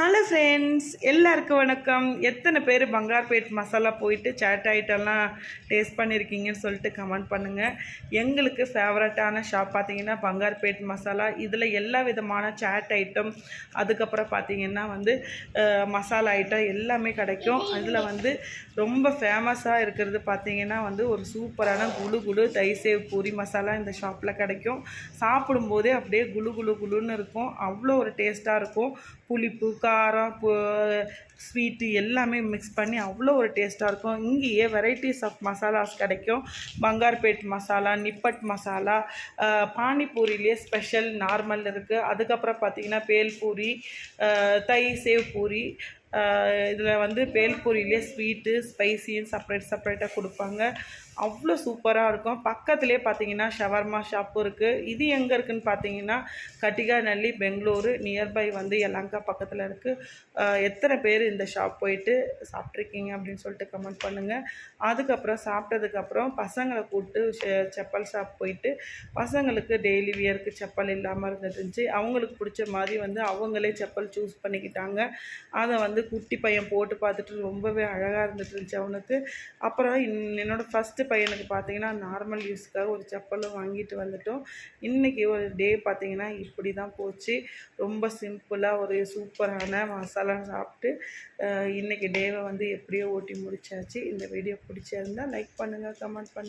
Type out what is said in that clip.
Hello friends, எல்லாருக்கும் வணக்கம். எத்தனை பேர் பங்கார்பேட் மசாலா போயிட்டு சாட் ஐட்டம்லாம் டேஸ்ட் பண்ணியிருக்கீங்கன்னு சொல்லிட்டு கமெண்ட் பண்ணுங்கள். எங்களுக்கு ஃபேவரட்டான ஷாப் பார்த்தீங்கன்னா பங்கார்பேட் மசாலா. இதில் எல்லா விதமான சாட் ஐட்டம், அதுக்கப்புறம் பார்த்தீங்கன்னா மசாலா ஐட்டம் எல்லாமே கிடைக்கும். அதில் ரொம்ப ஃபேமஸாக இருக்கிறது பார்த்தீங்கன்னா ஒரு சூப்பரான குழு குழு தைசேவ் பூரி மசாலா இந்த ஷாப்பில் கிடைக்கும். சாப்பிடும்போதே அப்படியே குழு குழு குழுன்னு இருக்கும். அவ்வளோ ஒரு டேஸ்ட்டாக இருக்கும். புளிப்பு, காரம், ஸ்வீட்டு எல்லாமே மிக்ஸ் பண்ணி அவ்வளோ ஒரு டேஸ்ட்டாக இருக்கும். இங்கேயே வெரைட்டிஸ் ஆஃப் மசாலாஸ் கிடைக்கும். பங்கார்பேட் மசாலா, நிப்பட் மசாலா, பானிபூரிலேயே ஸ்பெஷல் நார்மல் இருக்குது. அதுக்கப்புறம் பார்த்திங்கன்னா பேல்பூரி, தை சேவ் பூரி. இதில் பேல்பூரிலேயே ஸ்வீட்டு ஸ்பைசின்னு செப்பரேட்டாக கொடுப்பாங்க. அவ்வளோ சூப்பராக இருக்கும். பக்கத்துலேயே பார்த்தீங்கன்னா ஷவர்மா ஷாப்பும் இருக்குது. இது எங்கே இருக்குதுன்னு பார்த்தீங்கன்னா கட்டிகாநல்லி, பெங்களூரு. நியர்பை யலங்கா பக்கத்தில் இருக்குது. எத்தனை பேர் இந்த ஷாப் போயிட்டு சாப்பிட்ருக்கீங்க அப்படின்னு சொல்லிட்டு கமெண்ட் பண்ணுங்கள். அதுக்கப்புறம் சாப்பிட்டதுக்கப்புறம் பசங்களை கூப்பிட்டு செப்பல் ஷாப் போயிட்டு பசங்களுக்கு டெய்லி வியருக்கு செப்பல் இல்லாமல் இருந்துச்சு. அவங்களுக்கு பிடிச்ச மாதிரி அவங்களே செப்பல் சூஸ் பண்ணிக்கிட்டாங்க. அதை குட்டி பையன் போட்டு பார்த்துட்டு ரொம்பவே அழகாக இருந்துட்டு அவனுக்கு. அப்புறம் என்னோடய ஃபஸ்ட்டு பையனுக்கு பார்த்தீங்கன்னா நார்மல் யூஸ்க்காக ஒரு செப்பலும் வாங்கிட்டு வந்துட்டோம். இன்றைக்கி ஒரு டே பார்த்திங்கன்னா இப்படி தான் போச்சு. ரொம்ப சிம்பிளாக ஒரு சூப்பரான மசாலா சாப்பிட்டு இன்றைக்கி டேவை எப்படியோ ஓட்டி முடிச்சாச்சு. இந்த வீடியோ பிடிச்சிருந்தால் லைக் பண்ணுங்கள், கமெண்ட் பண்ணுங்கள்.